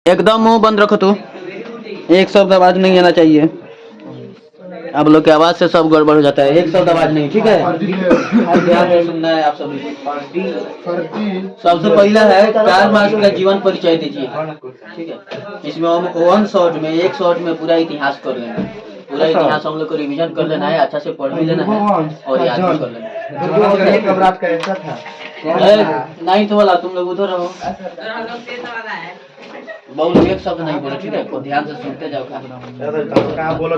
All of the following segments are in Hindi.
एकदम मुंह बंद रखो तो एक शब्द आवाज नहीं आना चाहिए। आप लोग की आवाज से सब गड़बड़ हो जाता है। एक शब्द आवाज नहीं, ठीक है। ध्यान में सुनना है आप सभी। सबसे पहला है कार्ल मार्क्स का जीवन परिचय दीजिए, ठीक है। इसमें हम वन शॉट में, एक शॉट में पूरा इतिहास कर लेंगे। पूरा इतिहास हम लोग को रिवीजन कर लेना है, अच्छा से पढ़ भी लेना है और याद भी कर लेना है। नाइन्थ वाला तुम लोग उधर रहो, बहुत एक शब्द नहीं बोलो, ठीक है। को ध्यान से सुनते जाओ। कहाँ बोलो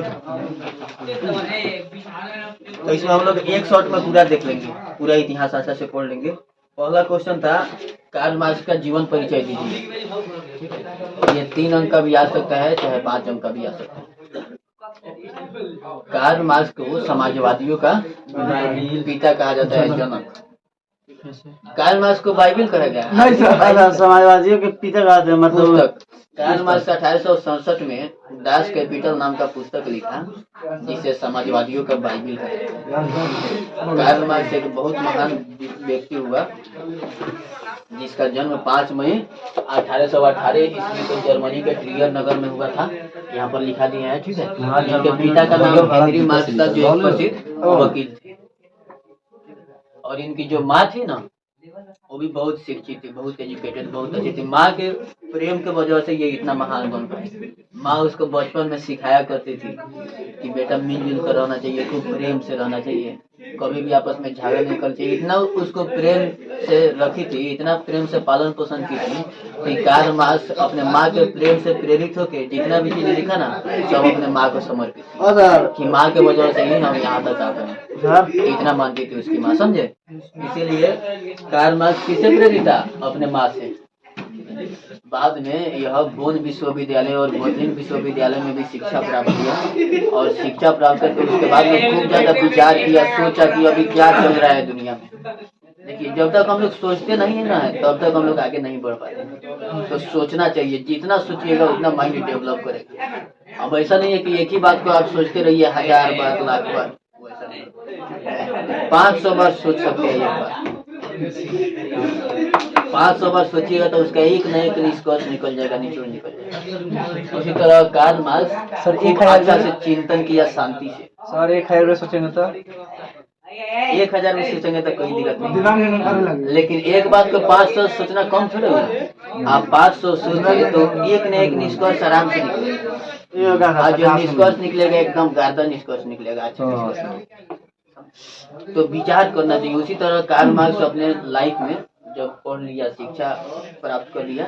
तो इसमें हम लोग एक शॉट में पूरा देख लेंगे, पूरा इतिहास अच्छा से पढ़ लेंगे। पहला क्वेश्चन था कार्ल मार्क्स का जीवन परिचय दीजिए। ये 3 अंक का भी आ सकता है, चाहे 5 अंक का भी आ सकता है। कार्ल मार्क्स को समाजवादियों का पिता कहा जाता है, जनक। कार्ल मार्क्स को बाइबिल कहा गया है, समाजवादियों के पिता का मतलब कार्ल मार्क्स 1867 में दास कैपिटल नाम का पुस्तक लिखा, जिसे समाजवादियों का बाइबिल कहा। कार्ल मार्क्स एक बहुत महान व्यक्ति हुआ, जिसका जन्म 5 मई 1818 ईस्वी को जर्मनी के ट्रियर नगर में हुआ था। यहाँ पर लिखा दिया है, ठीक है। इनके पिता का नाम हेनरी मार्क्स था, जो एक प्रसिद्ध वकील थे। और इनकी जो माँ थी ना, वो भी बहुत शिक्षित थी, बहुत एजुकेटेड, बहुत अच्छी थी। माँ के प्रेम के वजह से ये इतना महान बन पाए। माँ उसको बचपन में सिखाया करती थी कि बेटा मिलजुल कर रहना चाहिए, खूब प्रेम से रहना चाहिए, कभी भी आपस में झगड़ा नहीं करना चाहिए। इतना उसको प्रेम से रखी थी, इतना प्रेम से पालन पोषण की थी कि कार्ल मार्क्स अपने माँ के प्रेम से प्रेरित होकर जितना भी चीज लिखा ना, सब अपने माँ को समर्पित कि माँ के वजह से ही हम यहाँ तक आ गए। इतना मानती थी उसकी माँ, समझे। इसीलिए कार्ल मार्क्स किससे प्रेरित था? अपने माँ से। बाद में यह बोन विश्वविद्यालय और बर्लिन विश्वविद्यालय में भी शिक्षा प्राप्त किया, और शिक्षा प्राप्त करके उसके बाद में खूब ज्यादा विचार किया, सोचा कि अभी क्या चल रहा है दुनिया में। देखिए, जब तक हम लोग सोचते नहीं है ना, तब तक हम लोग आगे नहीं बढ़ पाते। तो सोचना चाहिए, जितना सोचिएगा उतना माइंड डेवलप करेगा। अब ऐसा नहीं है कि एक ही बात को आप सोचते रहिए 1000 बार, लाख बार, 500 बार सोच सकते हैं एक बार। 500 बार सोचिएगा तो उसका एक न एक निष्कर्ष निकल जाएगा, निचोड़ निकल जाएगा। उसी तरह कार्ल मार्क्स सर एक अच्छा से चिंतन किया, शांति से। सर 1000 सोचेंगे तो 1000 में सोचेंगे तो कोई दिक्कत नहीं, लेकिन एक बात को 500 सोचना कम थोड़े होगा। आप 500 सोचिए तो एक न एक निष्कर्ष आराम से निकलेगा। आज जो निष्कर्ष निकलेगा एकदम गादा निष्कर्ष निकलेगा, अच्छा निष्कर्ष। तो विचार करना चाहिए। उसी तरह कार्ल मार्क्स अपने लाइफ में जब पढ़ लिया, शिक्षा प्राप्त कर लिया,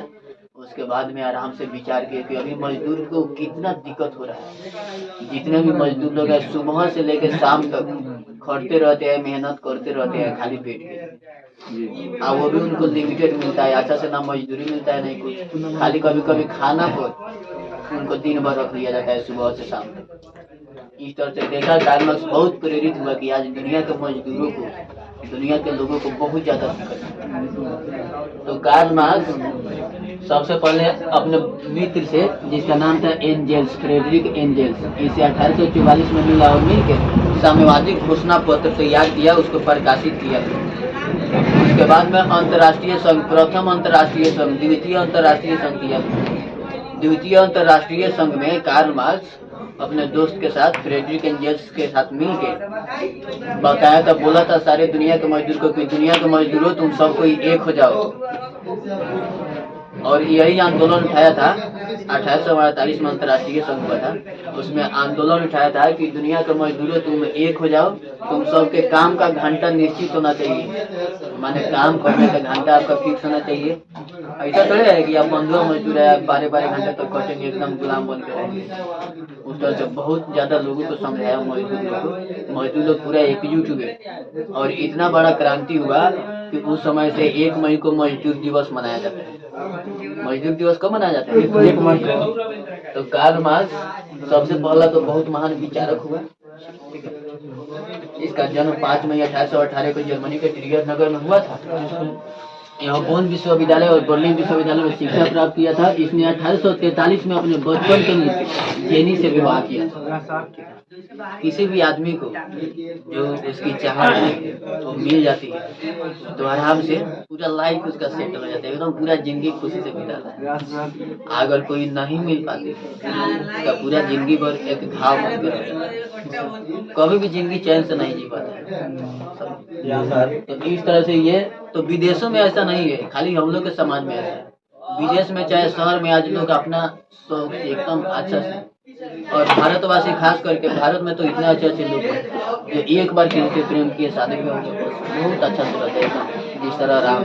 उसके बाद में आराम से विचार किए कि अभी मजदूर को कितना दिक्कत हो रहा है। जितने भी मजदूर लोग हैं सुबह से लेकर शाम तक खटते रहते हैं, मेहनत करते रहते हैं खाली पेट के। और वो भी उनको लिमिटेड मिलता है, अच्छा से ना मजदूरी मिलता है नहीं कुछ, खाली कभी कभी खाना पर उनको दिन भर रख लिया जाता है सुबह से शाम तक। इस तरह से देखा कार्ल मार्क्स बहुत प्रेरित हुआ कि आज दुनिया के मजदूरों को, दुनिया के लोगों को बहुत ज्यादा दिक्कत है। तो कार्ल मार्क्स सबसे पहले अपने मित्र से, जिसका नाम था एंजेल्स, फ्रेडरिक एंजेल्स, इसे 1844 में मिला और मिलकर साम्यवादी घोषणा पत्र तैयार किया, उसको प्रकाशित किया। उसके बाद में अंतर्राष्ट्रीय संघ, प्रथम अंतर्राष्ट्रीय संघ, द्वितीय अंतर्राष्ट्रीय संघ किया। द्वितीय अंतर्राष्ट्रीय संघ में कार्ल मार्क्स अपने दोस्त के साथ, फ्रेडरिक एंजेल्स के साथ मिलके बताया था, बोला था सारे दुनिया के मजदूर को कि दुनिया के मजदूरों तुम सब कोई एक हो जाओ। और यही आंदोलन उठाया था 1848 में अंतर्राष्ट्रीय संघ हुआ था। उसमें आंदोलन उठाया था कि दुनिया के मजदूरों तुम एक हो जाओ, तुम सबके काम का घंटा निश्चित होना चाहिए, माने काम करने का घंटा आपका फिक्स होना चाहिए। ऐसा थोड़ा है कि आप 15 मजदूर है, 12 घंटे तक कटेंगे, एकदम गुलाम बन के रहेंगे। उस तरह से बहुत ज्यादा लोगों को समझाया, मजदूर लोग पूरा एकजुट हुए और इतना बड़ा क्रांति हुआ कि उस समय से 1 मई को मजदूर दिवस मनाया जाता है। मजदूर दिवस कब मनाया जाता है? 1 मई को। तो कार्ल मार्क्स सबसे पहला तो बहुत महान विचारक हुआ। इसका जन्म 5 मई 1818 को जर्मनी के ट्रियर नगर में हुआ था। यह बोन विश्वविद्यालय और बर्लिन विश्वविद्यालय में शिक्षा प्राप्त किया था। इसने 1843 में अपने बचपन के मित्र जेनी से विवाह किया था। किसी भी आदमी को जो उसकी चाहत है वो मिल जाती है तो आराम से पूरा लाइफ उसका सेटल हो जाता है, एकदम पूरा जिंदगी खुशी से बिताता है। अगर कोई नहीं मिल पाती तो पूरा जिंदगी भर एक घाव मन कर रहता है, कभी भी जिंदगी चैन से नहीं जी पाता है। तो इस तरह से ये तो विदेशों में ऐसा नहीं है, खाली हम लोग के समाज में ऐसा है। विदेश में चाहे शहर में आज लोग अपना शौक से एकदम अच्छा से, और भारतवासी खास करके भारत में तो इतने अच्छे अच्छे लोग हैं जो एक बार किसी से प्रेम किए शादी में बहुत अच्छा से रहता है। जिस तरह राम,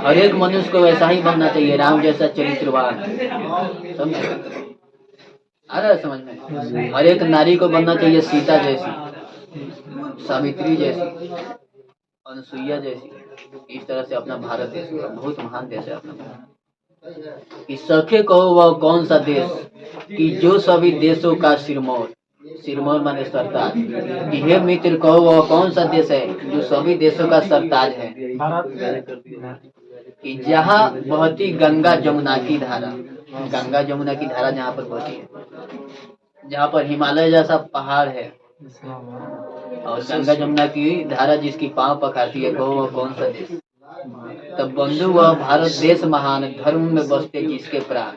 हर एक मनुष्य को वैसा ही बनना चाहिए, राम जैसा चरित्रवान, समझे? आ रहा है समझ में? हर एक नारी को बनना चाहिए सीता जैसी, सावित्री जैसी, अनुसुईया जैसी। इस तरह से अपना भारत देश बहुत महान देश है अपना भारत। कि सखे कहो वह कौन सा देश कि जो सभी देशों का सिरमौर, सिरमौर माने सरताज, कि हे मित्र कहो वह कौन सा देश है जो सभी देशों का सरताज है, कि जहाँ बहती गंगा जमुना की धारा, गंगा जमुना की धारा जहाँ पर बहती है, जहाँ पर हिमालय जैसा पहाड़ है और गंगा जमुना की धारा जिसकी पांव पखारती है, कहो वह कौन सा देश। तब बंधु वह भारत देश महान, धर्म में बसते जिसके प्राण,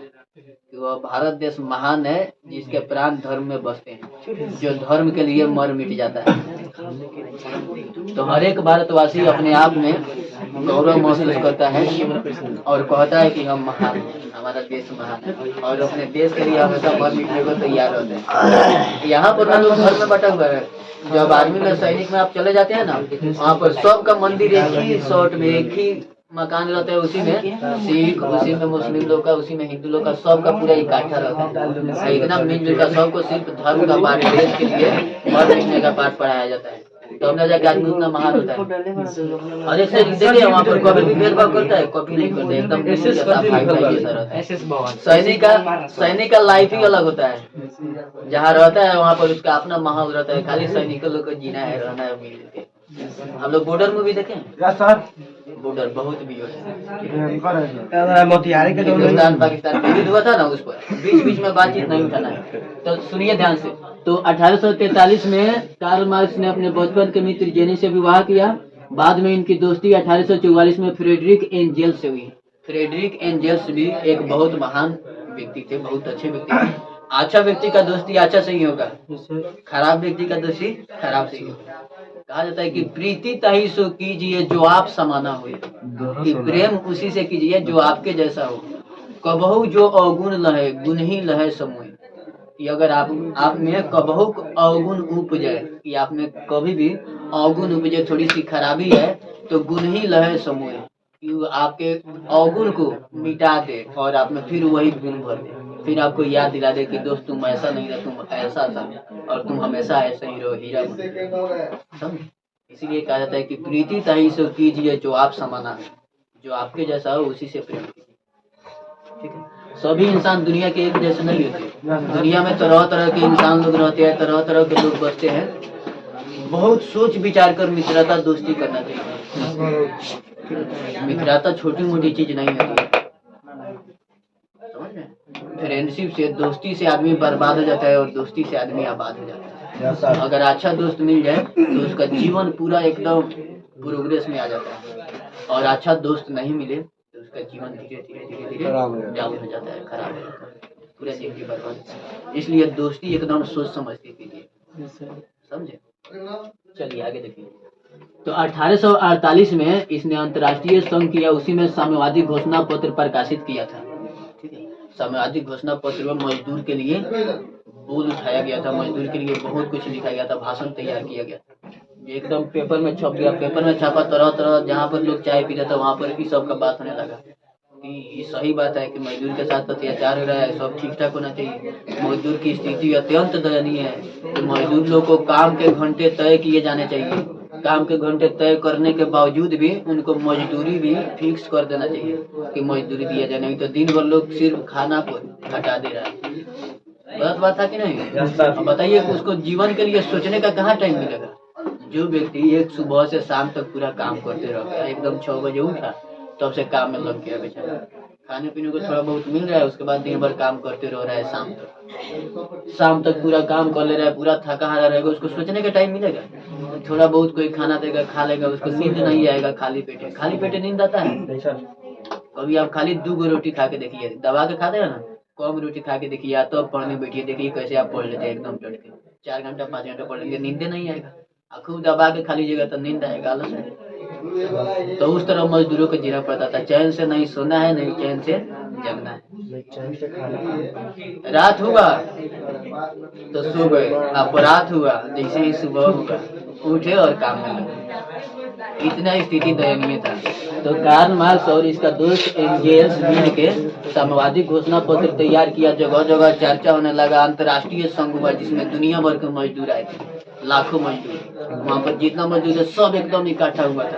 वह भारत देश महान है जिसके प्राण धर्म में बसते हैं, जो धर्म के लिए मर मिट जाता है। तो हर एक भारतवासी अपने आप में गौरव महसूस करता है और कहता है कि हम महान हैं, हमारा देश महान है, और अपने देश के लिए हमेशा मर मिटने को तैयार होते हैं। यहाँ पर ना लोग धर्म में बटा हुआ है। जब आर्मी में सैनिक में आप चले जाते हैं ना, वहाँ पर सबका मंदिर एक ही शॉर्ट में, एक ही मकान रहता है, उसी में सिख, उसी में मुस्लिम लोग का, उसी में हिंदू लोग का, सबका पूरा इकट्ठा रहता है। इतना मिलजुल का सबको सिर्फ धर्म का पाठ, देश के लिए मर मिटने का पाठ पढ़ाया जाता है। तो हमने जाके आदमी उतना महान होता है। और एक देखिए वहाँ पर कभी भी भेदभाव करता है, कभी नहीं करता, एकदम भाई जैसा रहता है। सैनिक का लाइफ ही अलग होता है, जहाँ रहता है वहाँ पर उसका अपना माहौल रहता है। खाली सैनिकों लोग को जीना है, रहना है, मिल के। हम लोग बॉर्डर मूवी देखे बॉर्डर बहुत भी हिंदुस्तान पाकिस्तान युद्ध हुआ था ना, उस पर बीच बीच में बातचीत नहीं उठाना है। तो सुनिए ध्यान से। तो 1843 में कार्ल मार्क्स ने अपने बचपन के मित्र जेनी से विवाह किया। बाद में इनकी दोस्ती 1844 में फ्रेडरिक एंजेल्स से हुई। फ्रेडरिक एंजेल्स भी एक बहुत महान व्यक्ति थे, बहुत अच्छे व्यक्ति थे। अच्छा व्यक्ति का दोस्ती अच्छा से ही होगा, खराब व्यक्ति का दोस्ती खराब से ही होगा। कहा जाता है कि प्रीति तही सो कीजिए जो आप समाना हुए, कि प्रेम उसी से कीजिए जो आपके जैसा हो। कबहू जो अवगुण लहे गुण ही लहे समूह, कि अगर आप में कबहू अवगुण उपजे, कि आप में कभी भी अवगुण उपजे, थोड़ी सी खराबी है तो गुण ही लहे समूह, कि आपके अवगुण को मिटा दे और आप में फिर वही गुण भर दे, फिर आपको याद दिला दे कि दोस्त तुम ऐसा नहीं था, तुम ऐसा था और तुम हमेशा ऐसे ही रहो, हीरा बनो। इसीलिए कहा जाता है कि प्रीति तही सो कीजिए जो आप समाना है, जो आपके जैसा हो उसी से प्रेम कीजिए। ठीक है। सभी इंसान दुनिया के एक जैसे नहीं होते। दुनिया में तरह तरह के इंसान लोग रहते हैं, तरह तरह के लोग बसते हैं। बहुत सोच विचार कर मित्रता दोस्ती करना चाहिए। मित्रता छोटी मोटी चीज नहीं होती। फ्रेंडशिप से, दोस्ती से आदमी बर्बाद हो जाता है और दोस्ती से आदमी आबाद हो जाता है। अगर अच्छा दोस्त मिल जाए तो उसका जीवन पूरा एकदम प्रोग्रेस में आ जाता है, और अच्छा दोस्त नहीं मिले तो उसका जीवन धीरे धीरे डाउन हो जाता है, खराब हो जाता है, पूरा जिंदगी बर्बाद। इसलिए दोस्ती एकदम सोच समझ के कीजिए, समझे। चलिए आगे देखिए। तो 1848 में इसने अंतर्राष्ट्रीय संघ किया, उसी में साम्यवादी घोषणा पत्र प्रकाशित किया था। ठीक है। साम्यवादी घोषणा पत्र में मजदूर के लिए बोल उठाया गया था, मजदूर के लिए बहुत कुछ लिखा गया था, भाषण तैयार किया गया था, एकदम पेपर में छप गया। पेपर में छापा, तरह तरह जहाँ पर लोग चाय पी रहे थे वहाँ पर भी सबका बात होने लगा कि ये सही बात है कि मजदूर के साथ अत्याचार हो रहा है, सब ठीक ठाक होना चाहिए। मजदूर की स्थिति अत्यंत दयनीय है, तो मजदूर लोग को काम के घंटे तय किए जाने चाहिए। काम के घंटे तय करने के बावजूद भी उनको मजदूरी भी फिक्स कर देना चाहिए कि मजदूरी दिया जाए, नहीं तो दिन भर लोग सिर्फ खाना को हटा दे रहा है। गलत बात था कि नहीं? बताइए उसको जीवन के लिए सोचने का कहाँ टाइम मिलेगा। जो व्यक्ति एक सुबह से शाम तक पूरा काम करते रह गया, एकदम 6 बजे उठा तब से काम में लग गया बेचारा, खाने पीने को थोड़ा बहुत मिल रहा है, उसके बाद दिन भर काम करते रह रहा है, शाम तक पूरा काम कर ले रहा है, पूरा थका हारा रहेगा, उसको सोचने का टाइम मिलेगा? थोड़ा बहुत कोई खाना देगा, खा लेगा, उसको नींद नहीं आएगा। खाली पेटे नींद आता है? कभी आप खाली 2 रोटी खा के देखिए, दबा के खाते हैं ना, कम रोटी खा के देखिए, या तो आप पढ़ने बैठिए, देखिए कैसे आप पढ़ लेते हैं एकदम डट के। 4 घंटा 5 घंटा पढ़ लेंगे, नींद नहीं आएगा। खूब दबा के खा लीजिएगा तो नींद आएगा, आलस है। तो उस तरह मजदूरों को जीना पड़ता था, चैन से नहीं सोना है, नहीं चैन से जगना है। रात हुआ तो सो गए, अपराध हुआ जैसे ही सुबह हुआ उठे और काम में लगे। इतना स्थिति दयनीय था। तो कार्ल मार्क्स और इसका दोस्त एंगेल्स मिल के साम्यवादी घोषणा पत्र तैयार किया, जगह जगह चर्चा होने लगा, अंतर्राष्ट्रीय संघ हुआ जिसमें दुनिया भर के मजदूर आए थे, लाखों मजदूर। वहाँ पर जितना मजदूर है सब एकदम इकट्ठा हुआ था।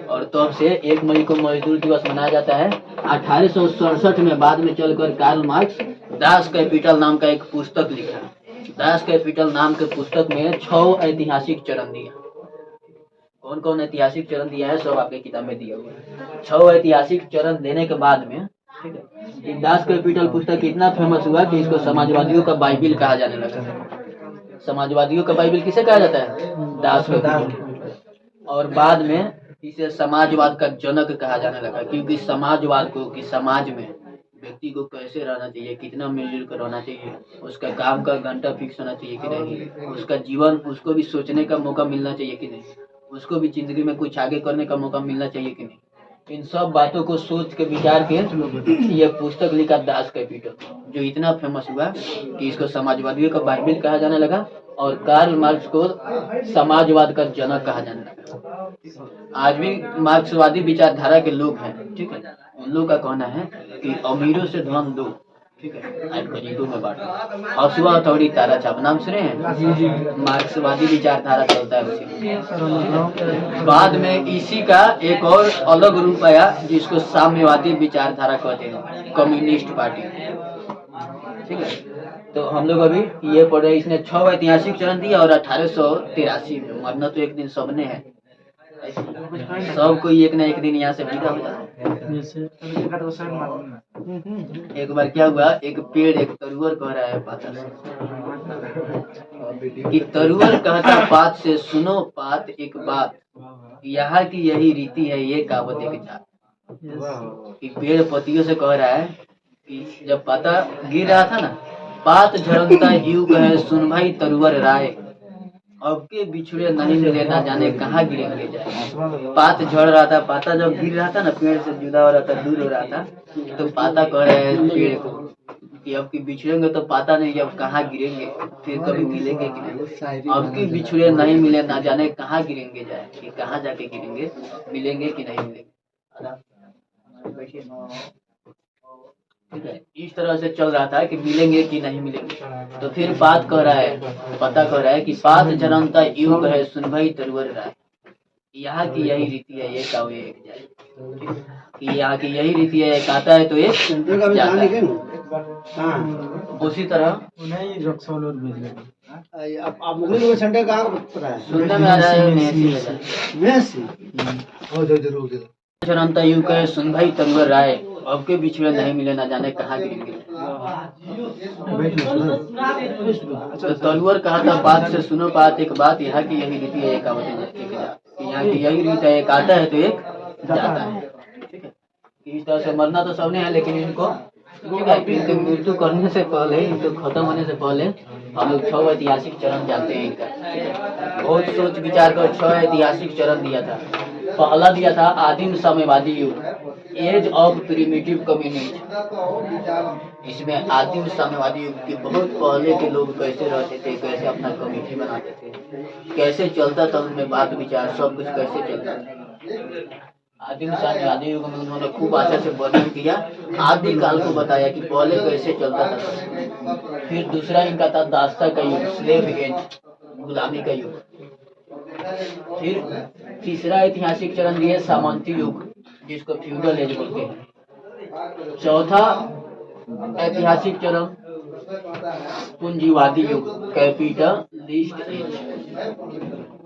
और तब से 1 मई को मजदूर दिवस मनाया जाता है। 1867 में बाद में चलकर कार्ल मार्क्स दास कैपिटल नाम का एक पुस्तक लिखा। दास कैपिटल नाम के पुस्तक में 6 ऐतिहासिक चरण दिया। कौन कौन ऐतिहासिक चरण दिया है सब आपके किताब में दिया हुआ है। 6 ऐतिहासिक चरण देने के बाद में, ठीक है, दास कैपिटल पुस्तक इतना फेमस हुआ कि इसको समाजवादियों का बाइबिल कहा जाने लगा। समाजवादियों का बाइबिल किसे कहा जाता है? Das Kapital. और बाद में इसे समाजवाद का जनक कहा जाने लगा, क्योंकि समाजवाद को, कि समाज में व्यक्ति को कैसे रहना चाहिए, कितना मिलजुल कर रहना चाहिए, उसका काम का घंटा फिक्स होना चाहिए कि नहीं, उसका जीवन, उसको भी सोचने का मौका मिलना चाहिए कि नहीं, उसको भी जिंदगी में कुछ आगे करने का मौका मिलना चाहिए कि नहीं, इन सब बातों को सोच के विचार के ये पुस्तक लिखा दास कैपिटल, जो इतना फेमस हुआ कि इसको समाजवादियों का बाइबिल कहा जाने लगा और कार्ल मार्क्स को समाजवाद का जनक कहा जाने लगा। आज भी मार्क्सवादी विचारधारा के लोग हैं, ठीक है, उन लोग का कहना है कि अमीरों से धन दो, ठीक है, आज गरीबों में बांटो। हसुआ हथौड़ी तारा छाप नाम सुने हैं? मार्क्सवादी विचारधारा चलता है उसी। बाद में इसी का एक और अलग रूप आया जिसको साम्यवादी विचारधारा कहते हैं, कम्युनिस्ट पार्टी, ठीक है। तो हम लोग अभी ये पढ़ रहे, इसने 6 ऐतिहासिक चरण दिया और 1883 में मरना तो एक दिन सबने है, सब कोई एक ना एक दिन यहाँ से विदा हो जाता है। एक बार क्या हुआ, एक पेड़ एक तरुवर कह रहा है पात से कि तरुवर कहता पात से, सुनो पात एक बात, यहाँ की यही रीति है, ये कहावत एक जात। कि पेड़ पतियों से कह रहा है कि जब पता गिर रहा था ना, पात झड़कता यूं कहे सुन भाई तरुवर राय, अब के बिछड़े नहीं मिले ना जाने कहाँ गिरेंगे जाए। पात झड़ रहा था, पाता जब गिर रहा था ना, पेड़ से जुदा हो रहा था, दूर हो रहा था, तो पाता कह रहे हैं पेड़ को कि अब की बिछड़ेंगे तो पाता नहीं, अब कहाँ गिरेंगे, फिर कभी मिलेंगे कि नहीं। अब की बिछड़े नहीं मिले ना जाने कहाँ गिरेंगे जाए, कि कहाँ जाके गिरेंगे, मिलेंगे कि नहीं मिलेंगे। इस तरह से चल रहा था कि मिलेंगे कि नहीं मिलेंगे। तो फिर पात कह रहा है, पता कह रहा है कि पात जनता यूं कहे सुन भाई तरुवर राय, यहाँ की यही रीति है, ये काव ये एक जाए, कि यहाँ की यही रीति है, एक आता है तो एक जाता है। उसी तरह सुनने में आ रहा है जनता यूं कहे सुन भाई तरुवर राय, अब के बीच में नहीं मिले ना जाने कहाँ गिरेंगे। तो तरुवर कहा था बात से सुनो बात एक बात, यहाँ की यही रीति है, एक यहाँ की यही रीति है, एक आता है तो एक जाता है, ठीक है। इस तरह से मरना तो सबने है, लेकिन इनको इनके मृत्यु करने से पहले, इनको खत्म होने से पहले हम लोग 6 ऐतिहासिक चरण जानते हैं इनका। बहुत सोच विचार कर 6 ऐतिहासिक चरण दिया था। पहला दिया था आदिम साम्यवादी युग, एज ऑफ प्रिमिटिव कम्युनिटी। इसमें आदिम साम्यवादी युग के बहुत पहले के लोग कैसे रहते थे, कैसे अपना कम्युनिटी बनाते थे, कैसे चलता था उनमें बात विचार, सब कुछ कैसे चलता था। आदिम साम्यवादी युग में उन्होंने खूब अच्छा से वर्णन किया, आदि काल को बताया कि पहले कैसे चलता था। फिर दूसरा इनका था दास्ता का युग, स्लेव एज, गुलामी का युग। फिर तीसरा ऐतिहासिक चरण दिए सामंती युग, जिसको फ्यूडल एज बोलते हैं। चौथा ऐतिहासिक चरण पूंजीवादी युग, कैपिटलिस्ट एज।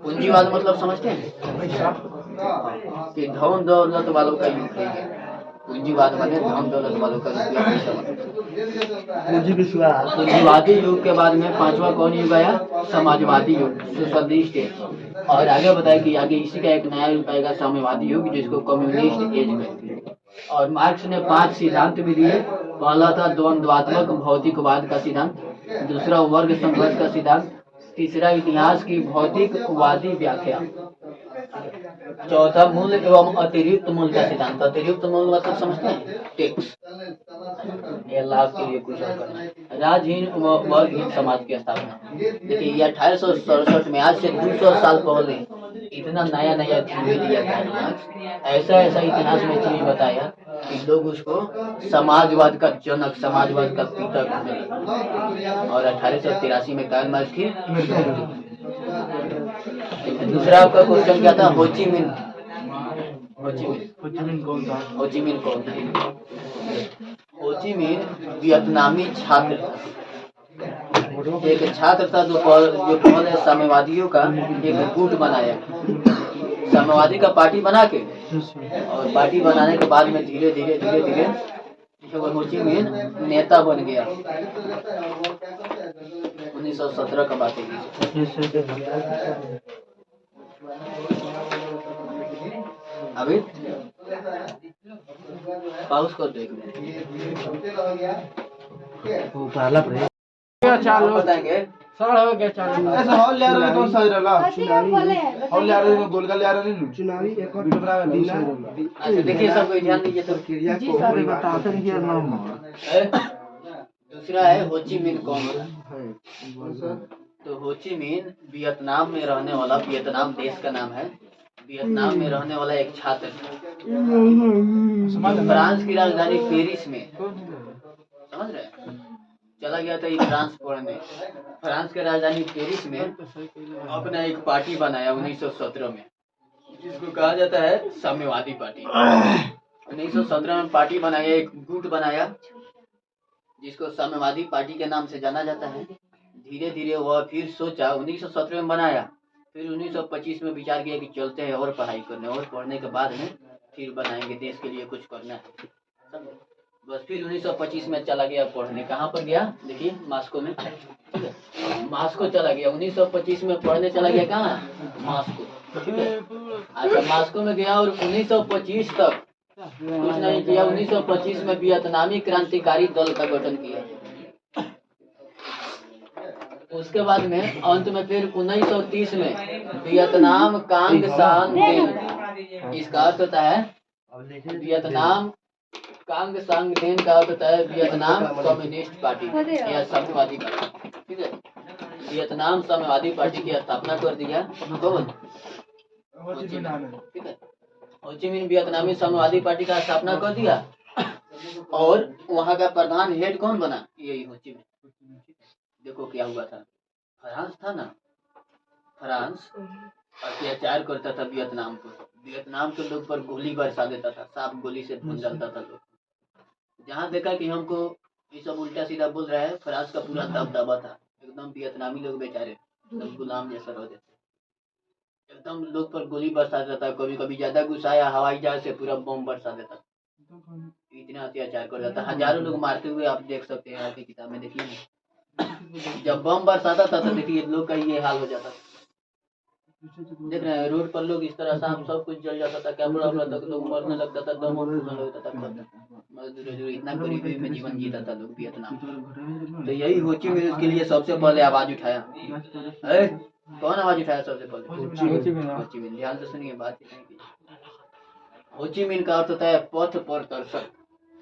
पूंजीवाद मतलब समझते हैं कि धन दौलत वालों का युग है, पूंजीवाद माने धन दौलत वालों का रुपया पैसा बना। पूंजी विश्वास। पूंजीवादी युग के बाद में पांचवा कौन युग आया? समाजवादी युग, सोशलिस्ट एज। और आगे बताया कि आगे इसी का एक नया युग आएगा, साम्यवादी युग, जिसको कम्युनिस्ट एज कहते हैं। और मार्क्स ने 5 सिद्धांत भी दिए। पहला था द्वंद्वात्मक भौतिकवाद का सिद्धांत, दूसरा वर्ग संघर्ष का सिद्धांत, तीसरा इतिहास की भौतिकवादी व्याख्या, चौथा मूल एवं अतिरिक्त मूल का सिद्धांत। अतिरिक्त मूल मतलब समझते हैं? टैक्स, ये लाभ के लिए कुछ और करना है। राजहीन व वर्गहीन समाज की स्थापना। देखिए ये 1867 में, आज से 200 साल पहले इतना नया नया थ्योरी दिया गया, ऐसा ऐसा इतिहास में चीज बताया कि लोग उसको समाजवाद का जनक, समाजवाद का पिता कहने लगे। और 1883 में कार्ल मार्क्स की दूसरा आपका क्वेश्चन क्या था? होचिमिन। होचिमिन कौन था? होचिमिन कौन था? होचिमिन वियतनामी छात्र था, एक छात्र था जो पहले साम्यवादियों का एक गुट बनाया, साम्यवादी का पार्टी बना के, और पार्टी बनाने के बाद में धीरे धीरे धीरे धीरे होचिमिन नेता बन गया। 1917 का बात है। अभी पाउस कर देख बताएंगे। ऐसा हॉल ले रहा तो सही रहला। हॉल ले रहा गोलका ले रहा नहीं चुनावी एक और अच्छा देखिए सब कोई ध्यान दीजिए तो क्रिया को कोई बताते नहीं है नाम। दूसरा है होचिमिन कौन है? तो होचिमिन वियतनाम में रहने वाला, वियतनाम देश का नाम है, वियतनाम में रहने वाला एक छात्र था। फ्रांस की राजधानी पेरिस में, समझ रहे हैं, चला गया था ये फ्रांस पढ़ने। फ्रांस की राजधानी पेरिस में अपना एक पार्टी बनाया 1917 में, जिसको कहा जाता है साम्यवादी पार्टी। 1917 में पार्टी बनाया, एक गुट बनाया, जिसको साम्यवादी पार्टी के नाम से जाना जाता है। धीरे धीरे वह फिर सोचा, 1917 में बनाया, फिर 1925 में विचार किया कि चलते हैं और पढ़ाई करने, और पढ़ने के बाद में फिर बनाएंगे, देश के लिए कुछ करना है। बस फिर 1925 में चला गया पढ़ने। कहाँ पर गया? देखिए मास्को में, मास्को चला गया 1925 में पढ़ने, चला गया कहाँ? मास्को, ठीक है। अच्छा मास्को में गया और 1925 तक कुछ नहीं किया। 1925 में वियतनामी क्रांतिकारी दल का गठन किया। उसके बाद में अंत में फिर 1930 में वियतनाम कांग सांग देन, इसका अर्थ होता है वियतनाम कांग सांग देन का अर्थ होता है वियतनाम कम्युनिस्ट पार्टी या साम्यवादी पार्टी, ठीक है। वियतनाम साम्यवादी पार्टी की स्थापना कर दिया कौन? ठीक है, होचिमिन वियतनामी साम्यवादी पार्टी का स्थापना कर दिया। और वहाँ का प्रधान हेड कौन बना? यही होचिमिन। देखो क्या हुआ था, फ्रांस था ना, फ्रांस अत्याचार करता था वियतनाम को, वियतनाम के लोग पर गोली बरसा देता था, सांप गोली से भून डालता था लोग। जहाँ देखा कि हमको ये सब उल्टा सीधा बोल रहा है, फ्रांस का पूरा दबदबा था, एकदम वियतनामी लोग बेचारे एकदम गुलाम जैसा रह देते, एकदम लोग पर गोली बरसा देता था। कभी कभी ज्यादा गुस्सा आया, हवाई जहाज से पूरा बम बरसा देता, इतना अत्याचार कर देता, हजारों लोग मारते हुए आप देख सकते हैं आपकी किताब में, देखिए जब बम बरसाता था तो देखिए लोग का ये हाल हो जाता था। देख रहे हैं रोड पर लोग इस तरह सांप सब कुछ जल जाता था, कैमरा तक लोग मरने लगता था, दम फूलने लगता था, इतना गरीबी में जीवन जीता था लोग वियतनाम। तो यही होचिमिन के लिए सबसे पहले आवाज उठाया। कौन आवाज उठाया सबसे पहले? होचिमिन। ध्यान से सुनिए बात। होचिमिन का अर्थ होता है पथ प्रदर्शक,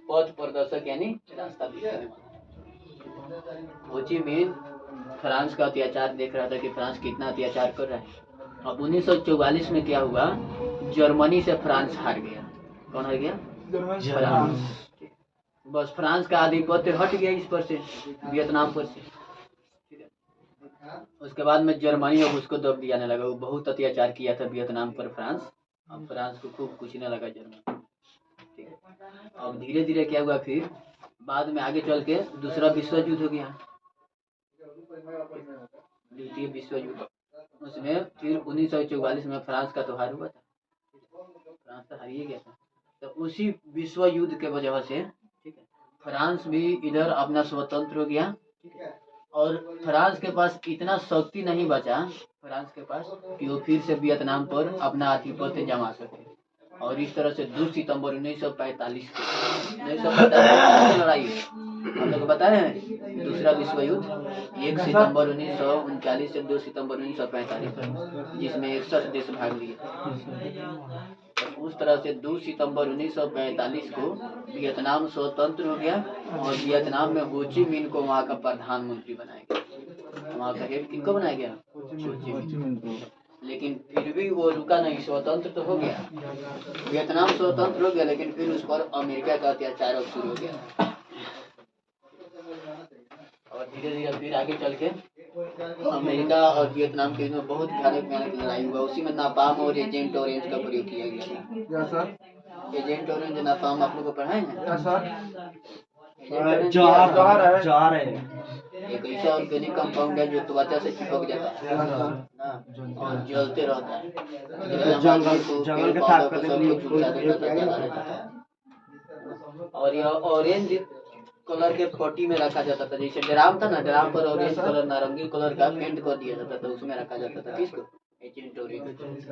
पथ प्रदर्शक यानी रास्ता दिखाने वाला। होचिमिन फ्रांस का अत्याचार देख रहा था कि फ्रांस कितना अत्याचार कर रहा है। अब 1944 में क्या हुआ, जर्मनी से फ्रांस हार गया। कौन हार गया? फ्रांस। बस फ्रांस का आधिपत्य हट गया इस पर से, वियतनाम पर से। उसके बाद में जर्मनी अब उसको दब दियाने लगा, वो बहुत अत्याचार किया था वियतनाम पर फ्रांस, अब फ्रांस को खूब कुचने लगा जर्मनी, ठीक है। अब धीरे धीरे क्या हुआ, फिर बाद में आगे चल के दूसरा विश्व युद्ध हो गया, द्वितीय विश्व युद्ध। उसमें फिर 1944 में फ्रांस का त्योहार हुआ था, फ्रांस तो हार ही गया था। तो उसी विश्व युद्ध के वजह से, ठीक है, फ्रांस भी इधर अपना स्वतंत्र हो गया, ठीक है, और फ्रांस के पास इतना शक्ति नहीं बचा फ्रांस के पास कि वो फिर से वियतनाम पर अपना आधिपत्य जमा सके। और इस तरह से 2 सितंबर 1945 को 1945 की लड़ाई हम लोग बताए हैं, दूसरा विश्व युद्ध 1 सितंबर 1939 से 2 सितंबर 1945 तक, जिसमें 61 देश भाग लिए। तो उस तरह से 2 सितंबर 1945 को वियतनाम स्वतंत्र हो गया और वियतनाम में हो ची मिन को वहाँ का प्रधानमंत्री बनाया गया। वहाँ का हेड किनको बनाया गया? हो ची मिन को। लेकिन फिर भी वो रुका नहीं, स्वतंत्र तो हो गया, वियतनाम स्वतंत्र हो गया, लेकिन फिर उस पर अमेरिका का अत्याचार अब शुरू हो गया। और धीरे धीरे फिर आगे चल के अमेरिका और वियतनाम के में बहुत भयानक लड़ाई हुआ। उसी में नापाम और एजेंट ऑरेंज का प्रयोग किया गया था। एजेंट ऑरेंज नापाम आप लोग को पढ़ाए हैं? जा रहे एक ऐसा ऑर्गेनिक कंपाउंड है जो त्वचा से चिपक जाता है और जलते रहता है, जंगल के साथ और यह ऑरेंज कलर के पट्टी में रखा जाता था। जैसे ड्राम था ना, ड्राम पर ऑरेंज कलर नारंगी कलर का पेंट कर दिया जाता था, उसमें रखा जाता था। किसको? Agent orange.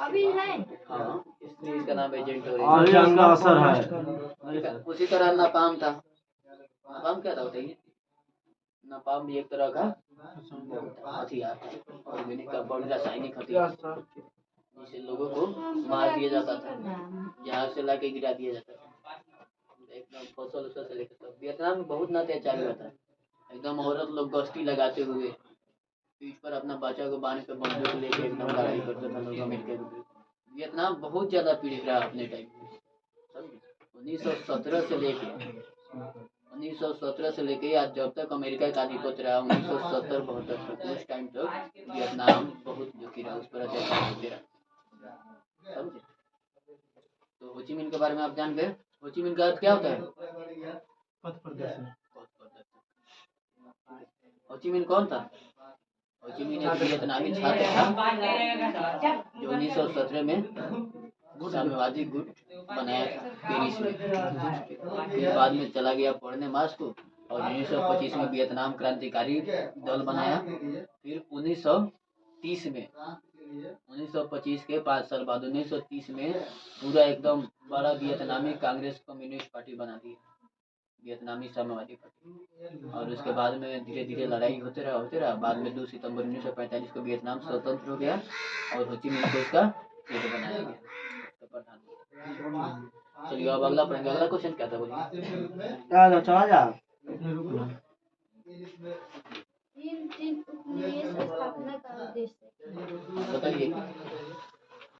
अभी है, हाँ, इसलिए इसका नाम एजेंट ऑरेंज। जंग का असर है। उसी तरह नापाम था। नापाम क्या था बताइए? नापाम भी एक तरह का हथियार था, ऑर्गेनिक कंपाउंड, रासायनिक हथियार, जिसे लोगों को मार दिया जाता था, जहाज से लाके गिरा दिया जाता था, एकदम फसल से लेकर सब। वियतनाम में बहुत अत्याचार हुआ था, एकदम औरत लोग गश्ती लगाते हुए पीठ पर अपना बच्चा को बांध कर बंदूक लेके एकदम लड़ाई करते थे लोग अमेरिका के। वियतनाम बहुत ज्यादा पीड़ित रहा अपने टाइम में। 1917 से लेके आज जब तक अमेरिका का आधिपत्य रहा 1970-72 तक, उस टाइम तक वियतनाम बहुत दुखी रहा, उस पर अत्याचार होते रहा। समझे? तो हो ची मिन के बारे में आप जान गए। हो ची मिन का अर्थ क्या होता है? पथ प्रदर्शन। हो ची मिन कौन था? हो ची मिन एक वियतनामी छात्र था जो 1917 में साम्यवादी गुट बनाया था पेरिस में। फिर बाद में चला गया पढ़ने मास्को और 1925 में वियतनाम क्रांतिकारी दल बनाया। फिर 1925 के 5 साल बाद 1930 में पूरा एकदम बड़ा वियतनामी कांग्रेस कम्युनिस्ट पार्टी बना दी, वियतनामी साम्यवादी पार्टी। और उसके बाद में धीरे धीरे लड़ाई होते रहा। बाद में 2 सितंबर 1945 को वियतनाम स्वतंत्र हो गया और हो ची मिन को इसका हेड बनाया गया, प्रधानमंत्री। चलिए अब अगला पढ़ेंगे। अगला क्वेश्चन क्या था बोलिए? चला जा। चीन उपनिवेश स्थापना का उद्देश्य बताइए।